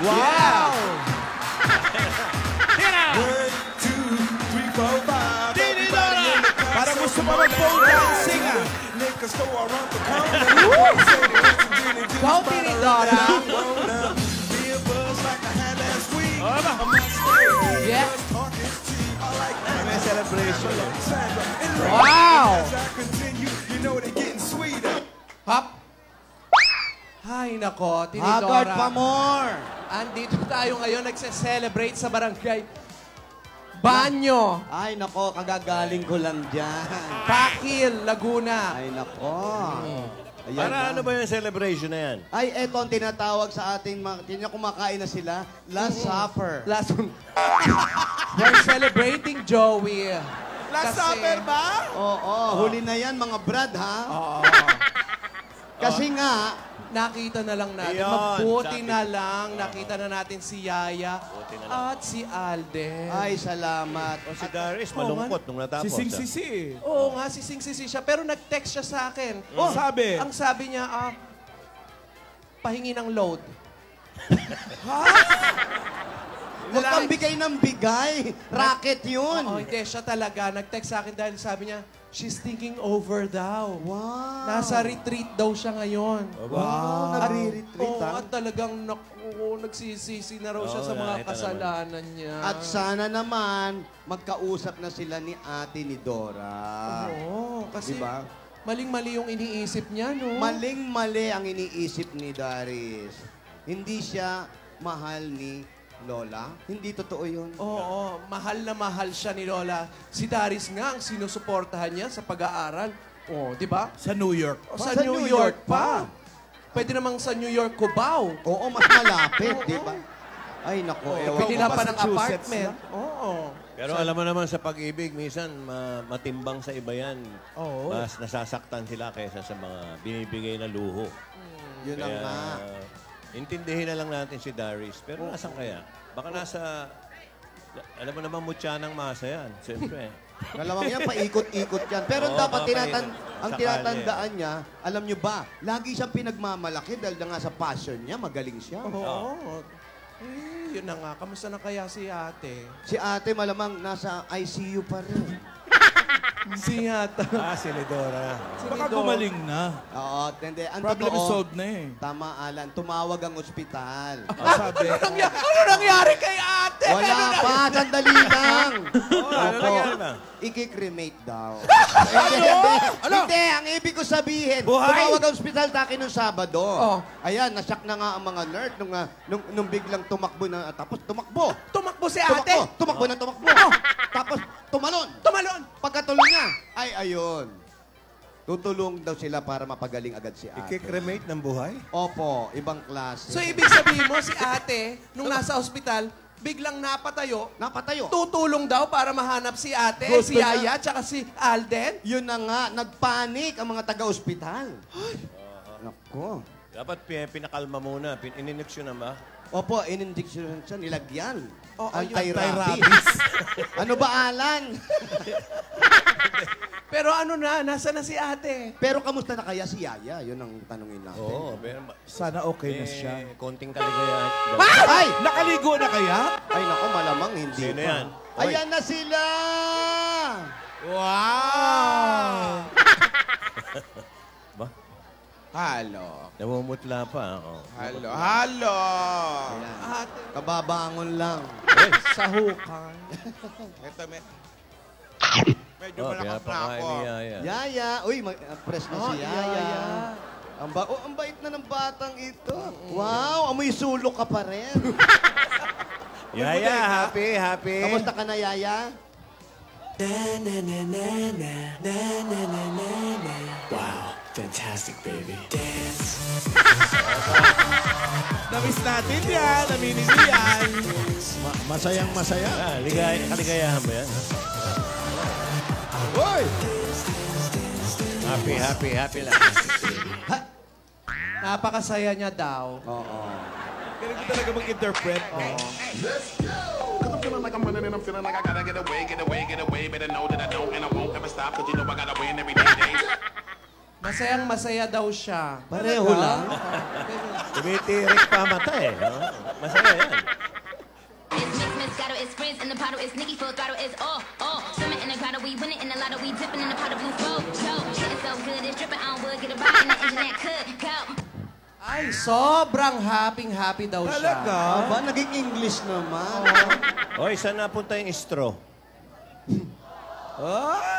Wow! One, two, three, four, five. Tinidora! Para gusto pa mag-pole dancing, ah. Liquor store around the corner. Go, Tinidora! Be a buzz like I had last week. Yeah. May celebration. Wow! As I continue, you know they're getting sweeter. Hop! Ay, nako, Haggard pa Tinidora. more. Andito tayo ngayon, nagse-celebrate sa barangay Banyo, Ay, nako, kagagaling ko lang dyan. Pakil, Laguna. Ay, nako. Ayan Para na. ano ba yung celebration na yan? Ay, eto ang tinatawag sa ating mga... Tinya kumakain na sila. Last Supper. Last one. We're celebrating, Joey. Last Kasi- supper ba? Oo, huli na yan, mga brad, ha? Oo. Kasi nga, Nakita na lang natin. Ayun, Mabuti sabi na ko. lang. Nakita na natin si Yaya Mabuti na lang. at si Alden. ay, salamat. O si Darius, malungkot nung natapos. Sising-sisi. Oo nga, sising-sisi siya. Pero nag-text siya sa akin. Oh, sabi. Ang sabi niya, pahingi ng load. Huwag kang bigay ng bigay. Racket yun. Oo, hindi. Siya talaga. Nag-text sa akin dahil sabi niya, she's thinking over daw. Wow. Nasa retreat daw siya ngayon. Wow, At- nagre-retreat, oo, ha? at talagang nagsisisi na raw siya Oo, sa mga nakita kasalanan niya. At sana naman, magkausap na sila ni ate ni Dora. Oo, kasi Diba? maling-mali yung iniisip niya, no? Maling-mali ang iniisip ni Darius. Hindi siya mahal ni Lola. Hindi totoo yun. Oo, mahal na mahal siya ni Lola. Si Darius nga ang sinusuportahan niya sa pag-aaral. Oh, di ba? Sa New York. O, sa New York pa. Pwede namang sa New York, Cubao. Oo, mas malapit, di ba? Ay, nako. ewan Pwede ko na ba pa sa- ng Massachusetts apartment. Oo. Pero alam mo naman sa pag-ibig, minsan matimbang sa iba yan. Oo. Mas nasasaktan sila kaysa sa mga binibigay na luho. Yun ang nga. Intindihin na lang natin si Darius. Pero nasan kaya? Baka nasa... Alam mo naman, mutya ng masa yan. Siyempre. Malamang yan, paikot-ikot yan. Pero Oo, dapat papaikot. ang Sakali. tinatandaan niya, alam niyo ba, lagi siyang pinagmamalaki dahil na nga sa passion niya, magaling siya. Oo. Eh, yun na nga. Kamusta na kaya si ate? Si ate malamang nasa ICU pa rin. Si ate. Si Lidora. Baka gumaling na. Oo, hindi. Ang Problem totoo, solved na eh. tama, Alan. Tumawag ang ospital. Sabi. Ano nangyari kay ate? Wala pa, sandali lang. Ano nangyari ba? Iki-cremate daw. Hindi, ang ibig ko sabihin, tumawag ang ospital takin nung Sabado. Oh. Ayan, nasyak na nga ang mga nurse nung biglang tumakbo na, tapos tumakbo. Tumakbo si ate. Tumakbo na tumakbo. Tapos tumalon. Tumalon. Pagkatulong niya, ay ayun. Tutulong daw sila para mapagaling agad si ate. I-cremate ng buhay? Opo, ibang klase. So, ibig sabihin mo, si ate, nung nasa ospital, biglang napatayo, Napatayo. tutulong daw para mahanap si ate, Gusto si na. Yaya, tsaka si Alden. Yun na nga, nagpanik ang mga taga-ospital. Nako. Dapat pinakalma muna. Inineksyon na ba? Opo, in-injection siya, nilagyan. Oo, Anti-rabies. Ano ba, Alan? Pero ano na, nasa na si ate? Pero kamusta na kaya si Yaya? Yun ang tanongin natin. Oo. Pero, Sana okay na siya. konting kaligayahan. Ay! Nakaligo na kaya? Ay, nako, malamang hindi Sino pa. yan? Hoy. Ayan na sila! Wow! Ba? Halo. Namumutla pa. Oh. Halo. Halo. Ayan. Ate, Kababangon lang. sa hukay. Ito, medyo Oh, malakas na pinapakain ako. ni Yaya. Yaya! Uy, press na si Yaya. Yaya. Ang bait na ng batang ito. Wow, amoy sulok ka pa rin. Yaya, happy. Kamusta ka na, Yaya? Wow, fantastic, baby. Dance. Namiss natin yan. Naminin mo yan. Masayang masaya. Kaligayahan ba yan? Hoy! Happy lang. Napakasaya niya daw. Oo. Galing ko talaga mag-interpret. Cause I'm feeling like I'm running and I'm feeling like I gotta get away. Better know that I don't and I won't ever stop. Cause you know I gotta win every day. Masayang masaya daw siya. Pareho lang. Tumitirik pa mata eh. No? Masaya yan. It's mix, Moscato, it's Prince in the bottle, it's Nicki full throttle, it's all. Swimming in the grotto, we winning in the lotto, we dipping in the pot of blue flow. Getting so good, it's dripping on wood, get a ride in the engine that could go. Ay, sobrang happy daw siya. Talaga? Aba, naging English naman. Hoy, saan napunta yung straw?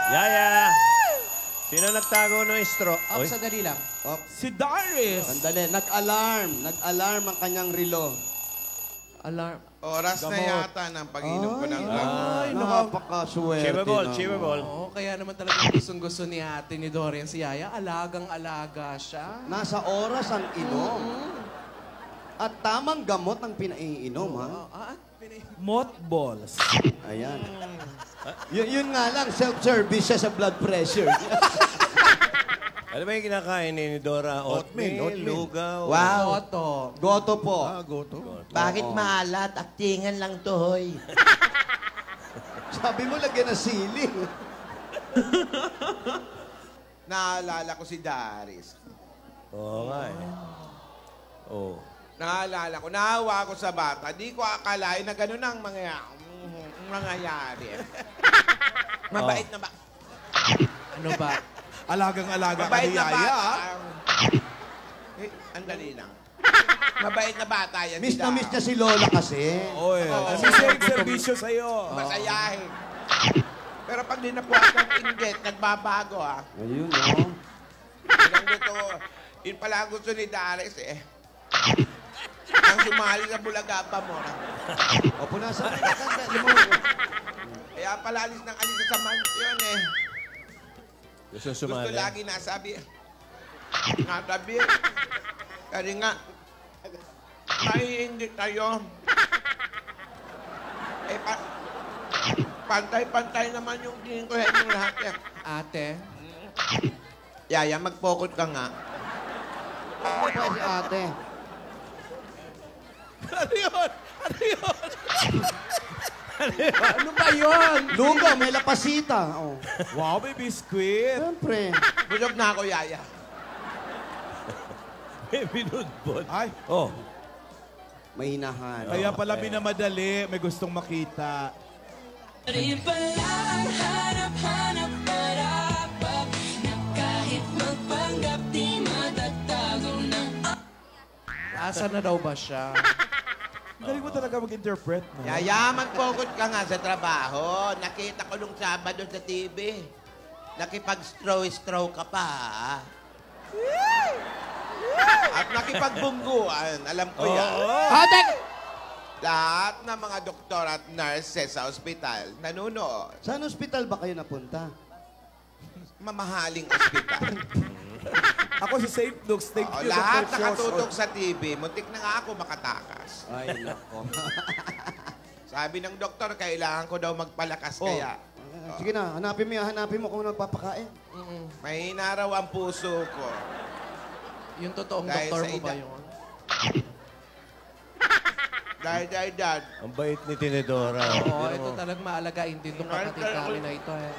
Yaya! Sino nagtago ng straw? Up, sandali lang. Si Darius. Sandali, nag-alarm. Nag-alarm ang kanyang relo. Alarm. Oras na yata ng pag-inom ko ng gamot. Ay, Napakaswerte Chibabol, naman. chibabol. Oo, kaya naman talaga gustong-gusto ni ate ni Dorian si Yaya. Alagang-alaga siya. Nasa oras ang inom. At tamang gamot ang pinaiinom, ha? Mothballs. Ayan. Yun nga lang, self-service siya sa blood pressure. Ano ba yung kinakain ni Dora? Oatmeal, lugaw. Wow. Oto. Goto po. Bakit maalat? Aktingan lang to, hoy. Sabi mo, lagyan ng sili. Naalala ko si Darius. Oo nga eh. Oo. Naalala ko, naawa ako sa bata. Di ko akalain na gano'n ang mangyayari. Mabait na ba? Ano ba? Alagang-alaga ka Mabait ni na Yaya. bata. Andali lang. Mabait na bata yan. Miss na miss niya si Lola kasi. Oy, sisig serbisyo sa'yo. Masayahin. Pero pag dinapuan ng inggit, nagbabago ha. Ayun, no? Yun gusto ko. Yun pala ang gusto ni Darius eh. Ang sumali sa Bulaga pa mo. O, punasan na Kaya pala alis ng alis sa mansyon eh. Gusto Gusto sumali. lagi nasabi. Natabi. Kasi nga, maiinggit tayo. Eh, pantay-pantay naman yung tingin ko yung lahat eh. Ate? Yaya, mag-focus ka nga. Ano ba si ate? Ano ba yun? Lugaw, may lapasita. Oh. Wow, may biskwit. Siyempre. Busog na ako, Yaya. May binudbod. Ay, Oh. May hinahan. kaya pala minamadali. May gustong makita. Asa na daw ba siya? Galing mo talaga mag-interpret, no? Yaya, mag-focus ka nga sa trabaho. Nakita ko nung Sabado sa TV. Nakipag-straw ka pa, ha? At nakipagbungguan. Alam ko yan. Ate! Lahat ng mga doktor at nurses sa ospital nanunood. Saan ospital ba kayo napunta? Mamahaling ospital. Ako si St. Luke's. Thank you, Lahat Dr. Shows. nakatutok sa TV. Muntik na nga ako makatakas. Ay, nako. Sabi ng doktor, kailangan ko daw magpalakas Oh. kaya. Sige na, hanapin mo kung nagpapakain. Mahina raw ang puso ko. Yung totoong Dahil doktor sa mo ba edad. yun? Dad. Ang bait ni Tinidora. Oo, ito talagang maalagain din itong kapatid namin na ito eh.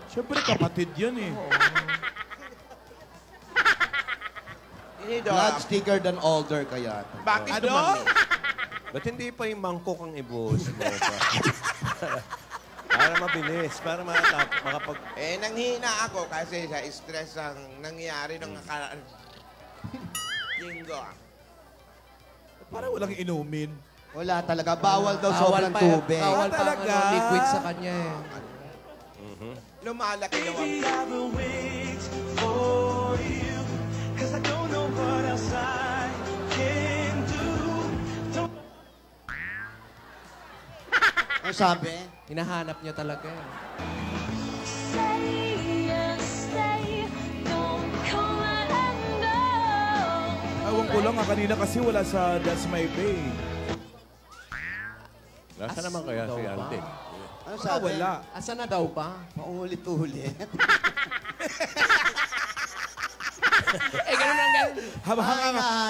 Siyempre, kapatid yan eh. Blood thicker than older kaya. Bakit Ano? dumami? Ba't hindi pa yung mangkok ang ibuhos mo pa? Para mabilis, para makapag... Eh, nanghina ako kasi sa stress ang nangyari ng nakaraan. Linggo. Parang walang inumin. Wala talaga. Bawal daw Bawal sobrang pa- tubig. Bawal pa ang talaga? liquid sa kanya eh. Lumalaki daw ang... Ang sabi? Hinahanap niya talaga eh. Ewan ko lang, kanina kasi wala sa That's My Bay. Nasa naman kaya si Ante? Ano Baka sabi? wala. Asa na daw ba? Paulit-ulit. Eh, ganun ang ganun.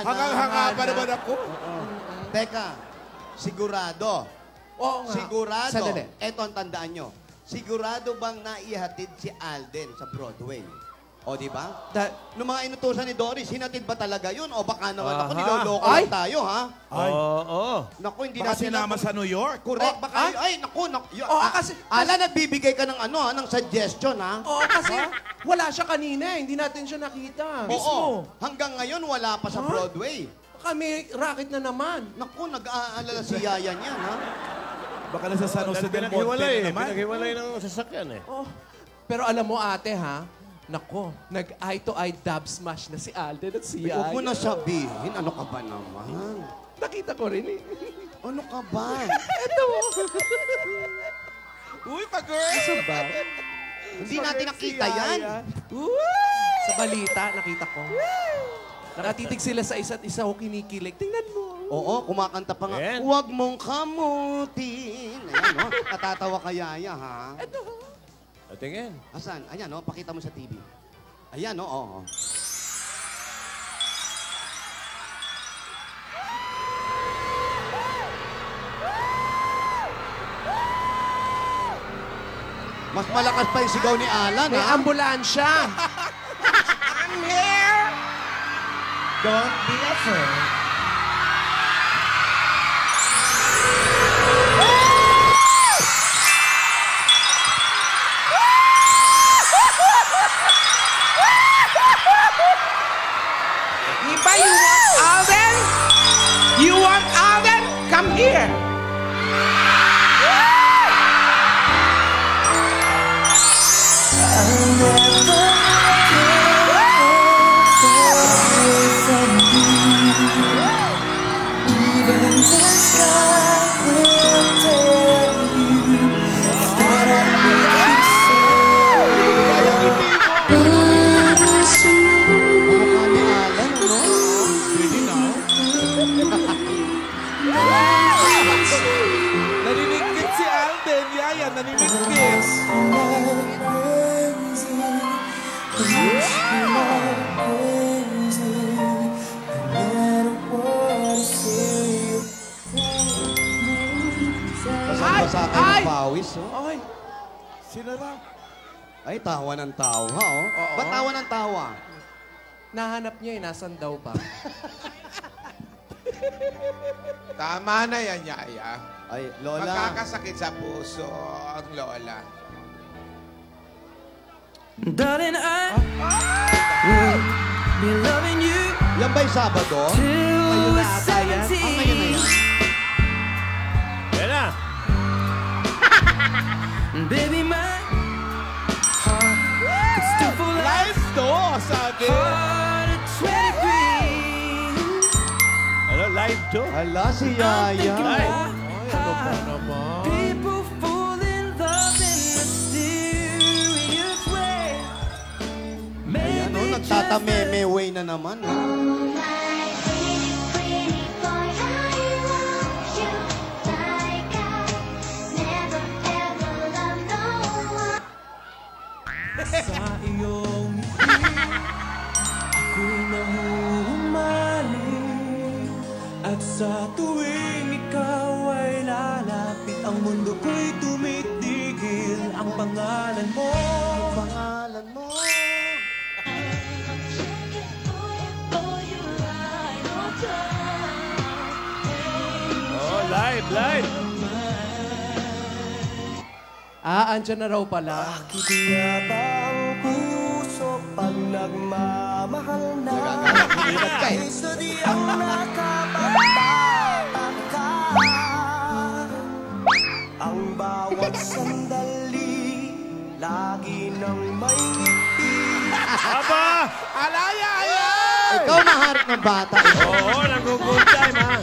Hanga pa naman ako. Teka, sigurado. Oo nga. Sigurado. Sandali. Eto ang tandaan nyo. Sigurado bang naihatid si Alden sa Broadway? O, di ba? Da- Nung mga inutusan ni Doris, hinatid ba talaga yun? O baka naman ako, Aha. niloloko Ay! lang tayo, ha? Oo. Naku, hindi Baka natin... sinama sa New York. Correct, baka... Ay, naku. kasi- Alan, nagbibigay ka ng ano, ha, ng suggestion, ha? Oo, kasi wala siya kanina. Hindi natin siya nakita. Oo. Hanggang ngayon, wala pa sa Broadway. Kami, racket na naman. Naku, nag-aalala si Yaya niyan, ha? Baka nasa San Jose del Monte Pinaghiwalay na naman. Pinaghiwalay ng sasakyan eh. Oh. Pero alam mo, ate, ha? Nako, nag-eye-to-eye dub smash na si Alden at si Huwag Yaya. mo na sabihin, ano ka ba naman? Nakita ko rin eh. Ano ka ba? Uy, pag-girl! Isa ba? Hindi natin nakita yan. Sa balita, nakita ko. Nakatitig sila sa isa't isa o kinikilig. Tingnan mo. Oo, kumakanta pa nga. Ayan. Huwag mong kamutin. Ayan, no? Natatawa ka, Yaya, ha? O, tingin. Asan? Ayan, no? Pakita mo sa TV. Ayan, no? Oo. Mas malakas pa yung sigaw ni Alan, May ha? ambulansya. Don't be afraid. Iba, you want Alden? You want Alden? Come here. Mukha ni Alan, ano? Really now? Naninigkit si Alden. Yaya, naninigkit. Basang-basa kayo ng pawis, oh. Ay, Sinara. Ay, tawa ng tawa, oh. Ba't tawa ng tawa? nahanap niya eh. Nasaan daw ba? Tama na yan, Yaya. Ay, Lola. Magkakasakit sa puso ang Lola. Darling, I will be loving you Yan ba'y Sabado? till we're ata yan. 70. Ah, ngayon na yan. Yan na. Baby, my heart could still fall like Live to, sabi. heart at 23. Ano, live to? Hala, si I'm thinking Yaya. about people fall in love in mysterious way. Ayan, oh, Maybe nagtatameme way na naman, oh. sa iyong ngiti ako'y nahuhumaling at sa tuwing ikaw ay lalapit ang mundo ko'y tumitigil ang pangalan mo. Pangalan mo. Oh, live, live. Andyan na raw pala. Kaya ba ang puso pag nagmamahal na ay sadyang nakapagtataka ang bawat sandali lagi nang may ngiti. Aba! Ala, Yaya! Ikaw maharap ng bata. Oo, nag-good time, ha?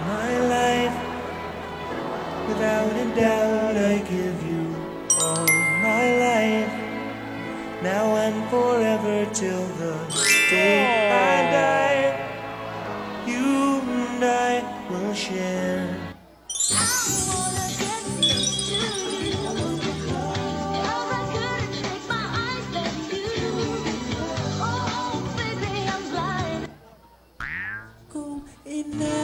My life, without a doubt, I give you all my life, now and forever till the day I die. You and I will share. Kung ina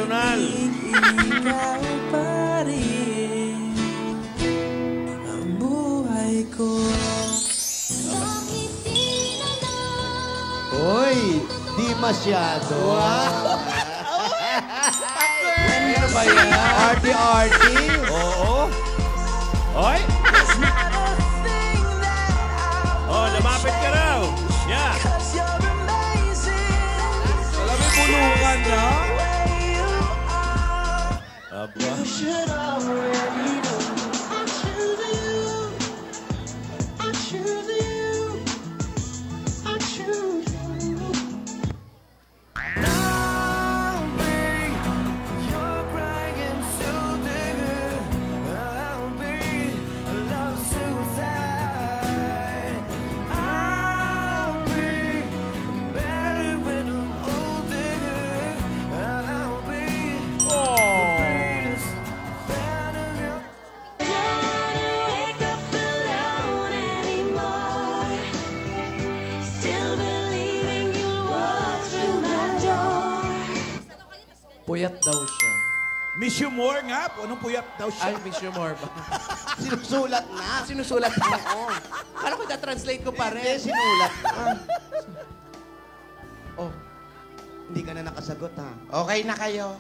personal. Ikaw pa rin ang buhay ko. Uy, di masyado. Ano ba yan? Arty-arty. Oo. Oy! Oh, lumapit ka raw. Yeah. Alam mo, bulungan na. Aba. Puyat daw siya. Miss you more nga. Anong puyat daw siya? Ay, miss you more ba? Sinusulat na. Sinusulat mo ako. Kala ko translate ko pa Hindi, rin. sinulat na. Oh, Hindi ka na nakasagot, ha? Okay na kayo.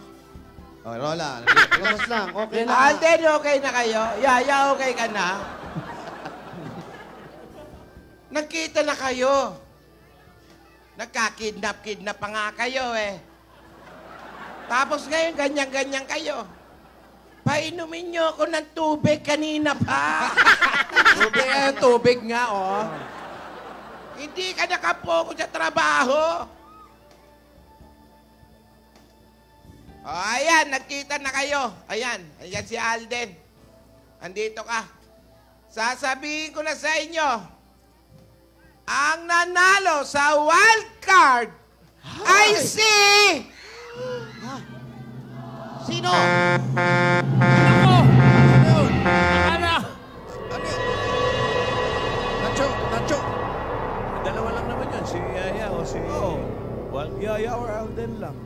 Oh, Lola, labas lang. Okay na. Alden, okay na kayo? Yaya, okay ka na? Nagkita na kayo. Nagka-kidnap pa nga kayo eh. Tapos ngayon, ganyan-ganyan kayo. Painumin niyo ako ng tubig kanina pa. tubig nga, oh. Hindi ka nakapokus sa trabaho. Oh, ayan, nagkita na kayo. Ayan si Alden. Andito ka. Sasabihin ko na sa inyo, ang nanalo sa wild card ay si... Sino? Nacho. Dalawa lang naman yun. Si Yaya o si... Wal? Yaya or Alden lang.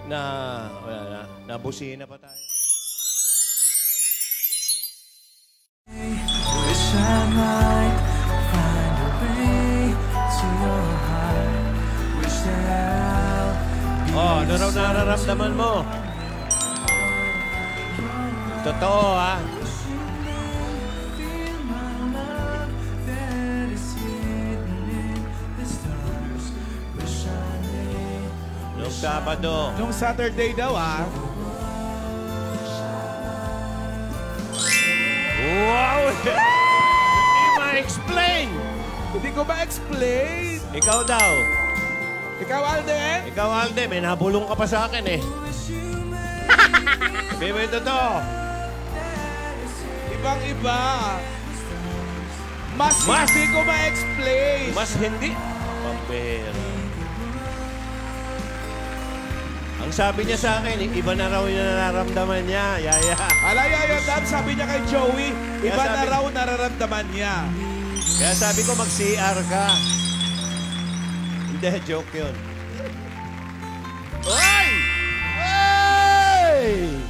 Wala na. Nabusina pa tayo. Wish I might find a way to your heart. Wish that I'll be Oh, ano raw nararamdaman mo? Totoo, ha? Nung Sabado. Nung Saturday daw, ah. Wow! Hindi ma-explain! Hindi ko ma-explain. Ikaw daw. Ikaw, Alden? Ikaw, Alde, may nabulong ka pa sa akin, eh. Sabi mo yung totoo. Ibang-iba. Mas hindi ko ma-explain. Mas hindi. Pampera. Ang sabi niya sa akin, iba na raw yung nararamdaman niya, Yaya. Alaya yun, Dan, sabi niya kay Joey, iba Kaya na raw nararamdaman niya. Kaya sabi ko, mag-CR ka. Hindi, joke yun. Oy! Hey!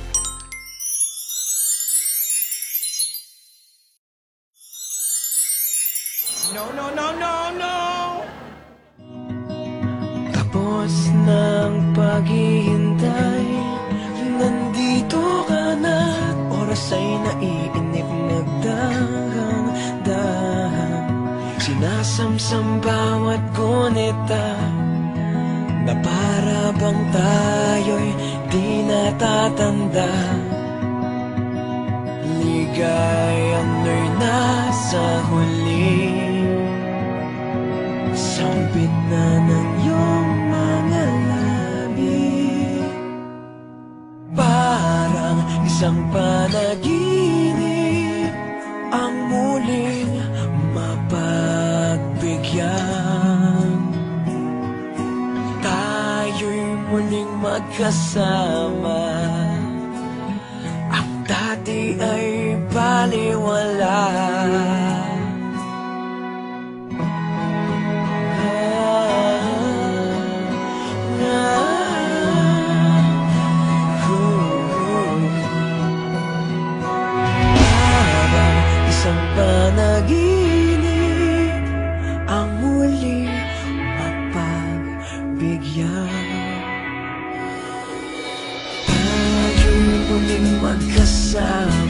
No. Tapos ng paghihintay, nandito ka na. Oras ay naiinip, nagdahan-dahan. Sinasamsam bawat gunita, na para bang tayo'y di natatanda. Ligayang no'y nasa huli, sambit na ng iyong mga labi. Parang isang panaginip ang muling mapagbigyan. Tayo'y muling magkasama, ang dati ay baliwala. muling magkasama.